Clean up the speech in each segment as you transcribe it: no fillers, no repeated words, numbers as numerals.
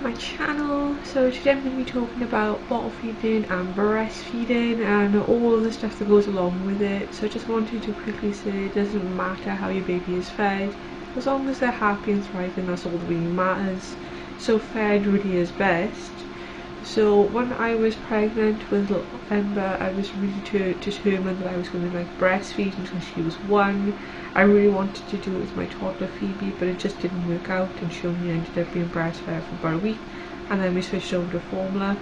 my channel. So today I'm going to be talking about bottle feeding and breastfeeding and all the stuff that goes along with it. So I just wanted to quickly say it doesn't matter how your baby is fed, as long as they're happy and thriving, that's all that really matters. So fed really is best. So when I was pregnant with little Ember, I was really determined that I was going to breastfeed until she was 1. I really wanted to do it with my toddler Phoebe, but it just didn't work out, and she only ended up being breastfed for about a week, and then we switched over to formula.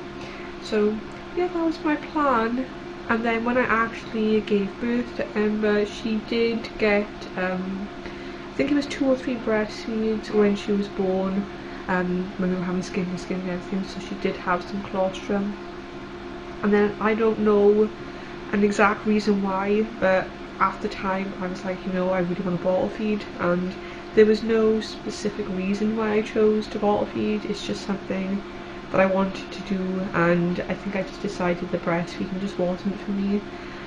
So yeah, that was my plan. And then when I actually gave birth to Ember, she did get I think it was 2 or 3 breastfeeds when she was born. When we were having skin to skin and everything, so she did have some colostrum. And then I don't know an exact reason why, but at the time I was like, I really want to bottle feed, and there was no specific reason why I chose to bottle feed. It's just something that I wanted to do, and I think I just decided that breastfeeding just wasn't for me.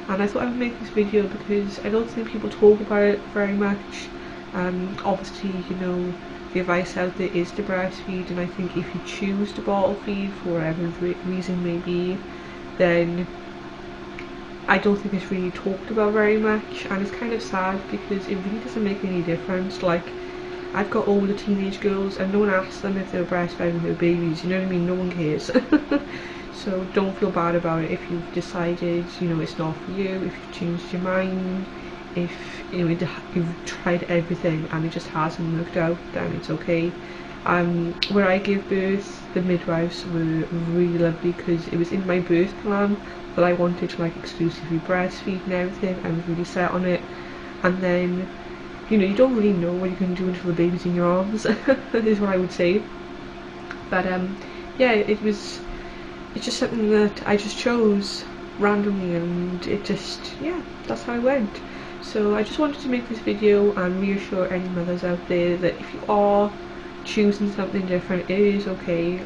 And I thought I would make this video because I don't think people talk about it very much. Obviously, the advice out there is to breastfeed, and I think if you choose to bottle feed for whatever reason may be, then I don't think it's really talked about very much, and it's kind of sad because it really doesn't make any difference. Like, I've got older teenage girls and no one asks them if they're breastfeeding their babies, you know what I mean? No one cares. So don't feel bad about it if you've decided, it's not for you, if you've changed your mind. If you've tried everything and it just hasn't worked out, then it's okay. Where I gave birth, the midwives were really lovely because it was in my birth plan that I wanted to exclusively breastfeed and everything. I was really set on it. And then you don't really know what you're going to do until the baby's in your arms is what I would say. But yeah, it's just something that I just chose randomly, and it just, yeah, that's how it went. So I just wanted to make this video and reassure any mothers out there that if you are choosing something different, it is okay.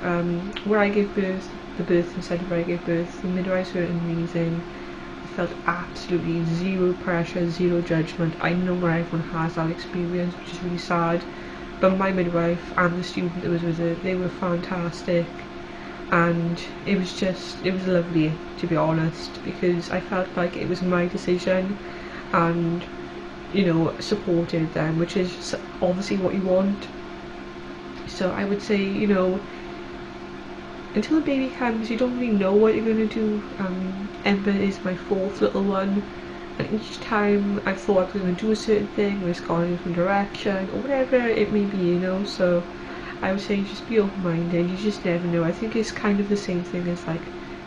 Where I gave birth, the birthing centre where I gave birth, the midwives were amazing. I felt absolutely zero pressure, zero judgment. I know not everyone has that experience, which is really sad, but my midwife and the student that was with her, they were fantastic. And it was lovely, to be honest, because I felt like it was my decision, and supported them, which is obviously what you want. So I would say, until the baby comes, you don't really know what you're going to do. Ember is my 4th little one, and each time I thought I was going to do a certain thing, it's gone in a different direction, or whatever it may be, so I would say just be open-minded. You just never know. I think it's kind of the same thing as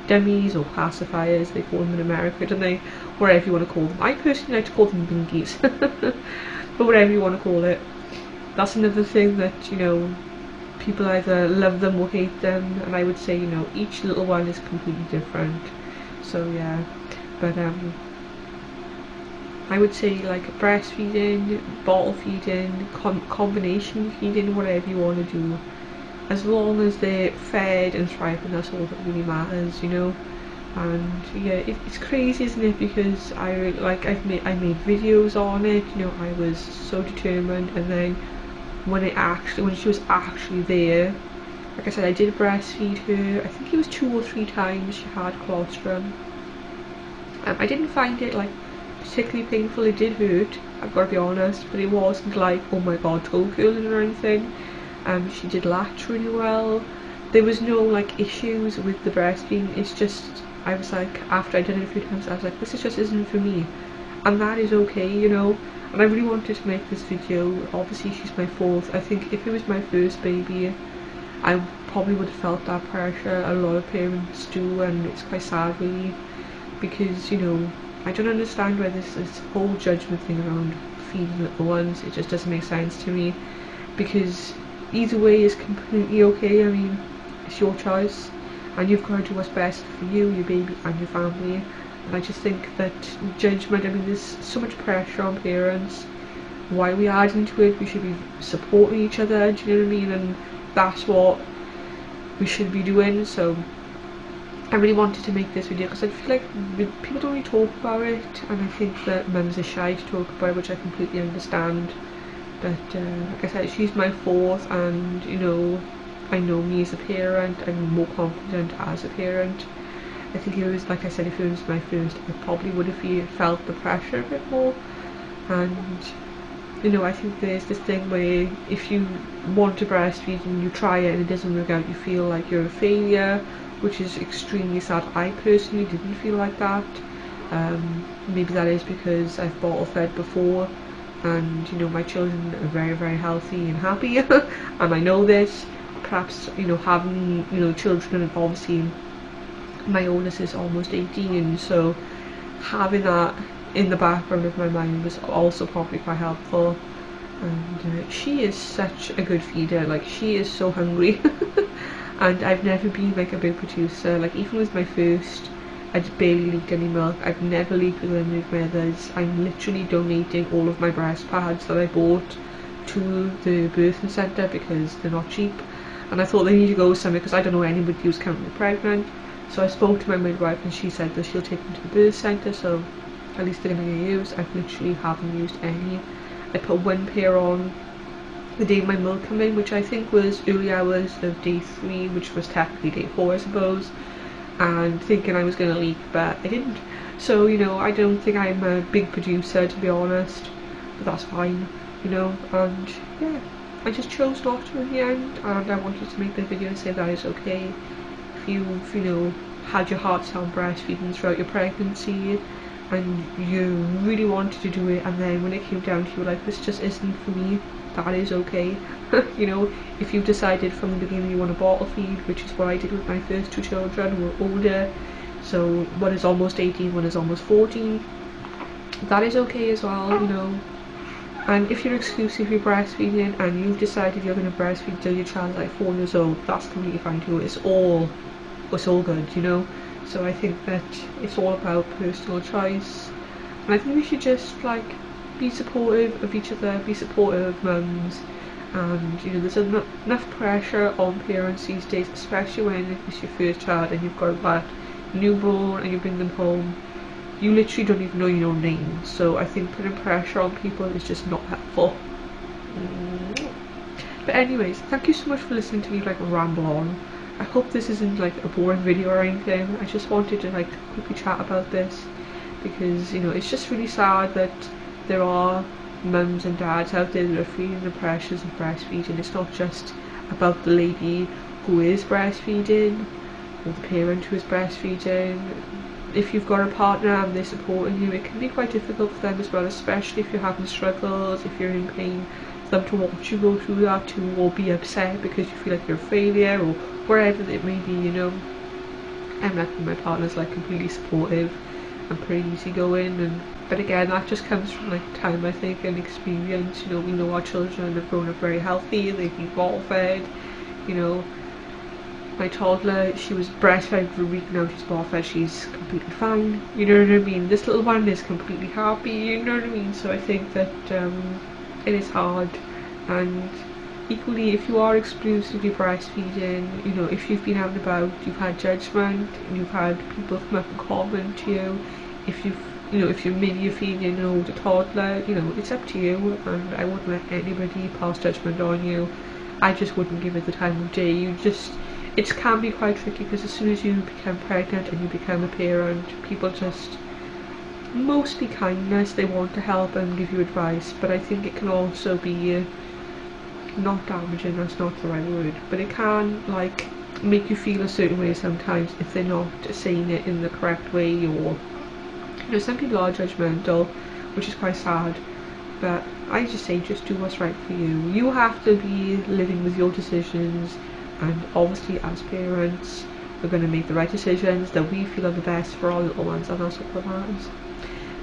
dummies or pacifiers, they call them in America, don't they? Whatever you want to call them. I personally like to call them binkies. But whatever you want to call it. That's another thing that, people either love them or hate them, and I would say, each little one is completely different. So yeah. But I would say breastfeeding, bottle feeding, combination feeding, whatever you want to do, as long as they're fed and thriving, that's all that really matters, And yeah, it's crazy, isn't it? Because I made videos on it, I was so determined, and then when she was actually there, like I said, I did breastfeed her. I think it was 2 or 3 times she had colostrum. I didn't find it particularly painful. It did hurt, I've got to be honest, but it wasn't oh my god, toe curling or anything. She did latch really well. There was no issues with the breastfeeding. It's just, I was after I did it a few times, I was this just isn't for me, and that is okay, And I really wanted to make this video. Obviously she's my 4th. I think if it was my first baby, I probably would have felt that pressure. A lot of parents do, and it's quite sad really, because I don't understand why this whole judgment thing around feeding little ones, it just doesn't make sense to me, because either way is completely okay. I mean, it's your choice, and you've got to do what's best for you, your baby, and your family. And I just think that judgment, I mean, there's so much pressure on parents. Why are we adding to it? We should be supporting each other, do you know what I mean? And that's what we should be doing. So I really wanted to make this video because I feel people don't really talk about it, and I think that mums are shy to talk about it, which I completely understand. But like I said, she's my 4th, and I know me as a parent, I'm more confident as a parent. I think it was, like I said, if it was my first, I probably would have felt the pressure a bit more. And you know, I think there's this thing where if you want to breastfeed and you try it and it doesn't work out, you feel like you're a failure, which is extremely sad. I personally didn't feel like that. Maybe that is because I've bottle fed before, and you know, my children are very, very healthy and happy, and I know this. Perhaps, you know, having, you know, children, and obviously my oldest is almost 18, so having that in the background of my mind was also probably quite helpful. And she is such a good feeder, like she is so hungry. And I've never been like a big producer, like even with my first, I just barely leaked any milk. I've never leaked with any of my others. I'm literally donating all of my breast pads that I bought to the birthing centre because they're not cheap, and I thought they need to go somewhere because I don't know anybody who's currently pregnant. So I spoke to my midwife and she said that she'll take them to the birth centre, so at least they're going to get used. I've literally haven't used any. I put one pair on the day my milk came in, which I think was early hours of day 3, which was technically day 4 I suppose, and thinking I was going to leak, but I didn't. So, you know, I don't think I'm a big producer, to be honest, but that's fine, you know. And yeah, I just chose not to in the end, and I wanted to make the video and say that is okay. If you've, you know, had your heart set on breastfeeding throughout your pregnancy and you really wanted to do it, and then when it came down to you like, this just isn't for me, that is okay. You know, if you've decided from the beginning you want to bottle feed, which is what I did with my first 2 children who were older, so one is almost 18, one is almost 14, that is okay as well, you know. And if you're exclusively breastfeeding and you've decided you're going to breastfeed till your child's like 4 years old, that's completely fine too. It's all good, you know. So I think that it's all about personal choice, and I think we should just like be supportive of each other, be supportive of mums. And you know, there's enough pressure on parents these days, especially when it's your first child and you've got that newborn and you bring them home. You literally don't even know your own name, so I think putting pressure on people is just not helpful. But anyways, thank you so much for listening to me like ramble on. I hope this isn't like a boring video or anything. I just wanted to like quickly chat about this because, you know, it's just really sad that there are mums and dads out there that are feeling the pressures of breastfeeding. It's not just about the lady who is breastfeeding or the parent who is breastfeeding. If you've got a partner and they're supporting you, it can be quite difficult for them as well, especially if you're having struggles, if you're in pain, for them to watch you go through that too, or be upset because you feel like you're a failure or wherever it may be, you know. I'm lucky my partner's like completely supportive and pretty easygoing, but again, that just comes from like time, I think, and experience. You know, we know our children have grown up very healthy, they've been bottle fed, you know. My toddler, she was breastfed for a week, now she's bottle fed, she's completely fine, you know what I mean. This little one is completely happy, you know what I mean. So I think that it is hard, and equally if you are exclusively breastfeeding, you know, if you've been out and about, you've had judgment, you've had people come up and comment to you, if you're maybe feeding an older toddler, you know, it's up to you, and I wouldn't let anybody pass judgment on you. I just wouldn't give it the time of day. It can be quite tricky because as soon as you become pregnant and you become a parent, people just, mostly kindness, they want to help and give you advice, but I think it can also be not damaging, that's not the right word, but it can like make you feel a certain way sometimes if they're not saying it in the correct way, or you know, some people are judgmental, which is quite sad. But I just say, just do what's right for you. You have to be living with your decisions, and obviously as parents we're going to make the right decisions that we feel are the best for our little ones, and that's what matters.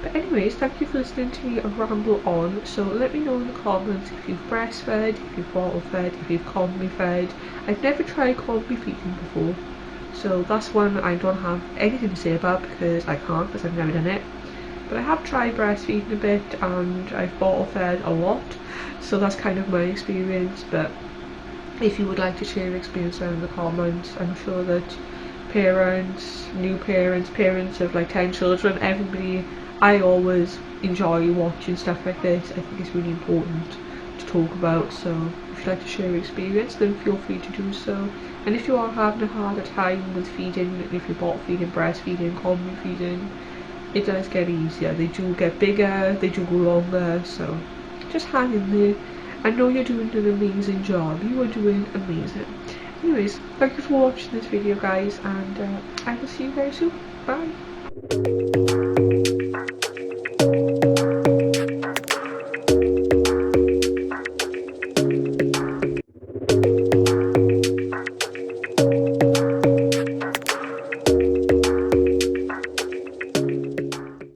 But anyways, thank you for listening to me ramble on. So let me know in the comments if you've breastfed, if you've bottle fed, if you've combi fed. I've never tried combi feeding before, so that's one I don't have anything to say about because I can't, because I've never done it. But I have tried breastfeeding a bit, and I've bottle fed a lot, so that's kind of my experience. But if you would like to share your experience down in the comments, I'm sure that parents, new parents, parents of like 10 children, everybody, I always enjoy watching stuff like this. I think it's really important to talk about, so if you'd like to share your experience, then feel free to do so. And if you are having a harder time with feeding, if you're bottle feeding, breastfeeding, common feeding, it does get easier. They do get bigger, they do go longer, so just hang in there. I know you're doing an amazing job. You are doing amazing. Anyways, thank you for watching this video, guys, and I will see you guys soon. Bye.